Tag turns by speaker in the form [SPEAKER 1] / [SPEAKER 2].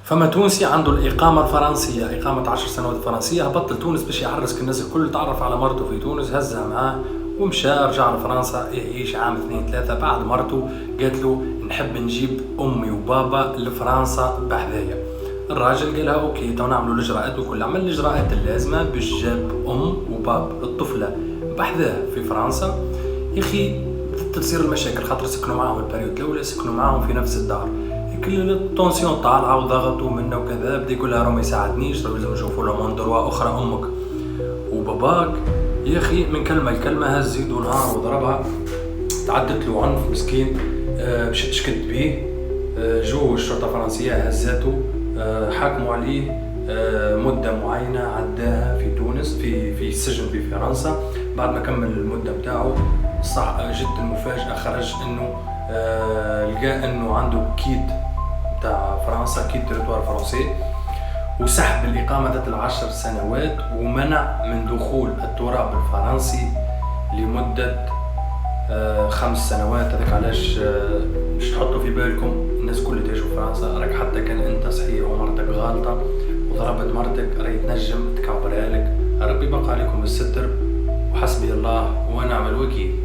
[SPEAKER 1] فما تونسي عنده الإقامة الفرنسية، إقامة 10 سنوات فرنسية، هبط لتونس باش يحرس الناس الكل، تعرف على مرته في تونس، هزها معاه ومشى رجع لفرنسا يعيش عام 2-3. بعد مرته قالت له نحب نجيب أمي وبابا لفرنسا بحذايا. الراجل قالها أوكي، تو نعملوا الإجراءات وكل، عمل الإجراءات اللازمة باش جاب أم وباب الطفلة بحذاه في فرنسا. يخي تصير المشاكل خاطر سكنوا معاهم البريود الأولى، سكنوا معاهم في نفس الدار، كل التونسيون طالعه وضغطوا منه وكذا. بدا يقول لها راه ما يساعدنيش، راه لازم نشوفوا له مون دروا اخرى امك وباباك. يا اخي من كلمه لكلمه هز يده نهار وضربها، تعدت له عنف مسكين، باش تشكد به. جو الشرطه الفرنسيه هزاته، حاكموا عليه مده معينه عداها في تونس في السجن في فرنسا. بعد ما كمل المده بتاعه صح جد المفاجاه، خرج انه لقى انه عنده كيد تاع فرنسا، كيد تريتوار فرنسي، وسحب الإقامة ذات 10 سنوات ومنع من دخول التراب الفرنسي لمدة 5 سنوات. هذاك علاش مش تحطوا في بالكم الناس كل تجوا فرنسا، راك حتى كان انت صحيح ومرتك غالطة وضربت مرتك راهي تنجم تكبرها لك. ربي بقى عليكم الستر، وحسبي الله ونعم الوكيل.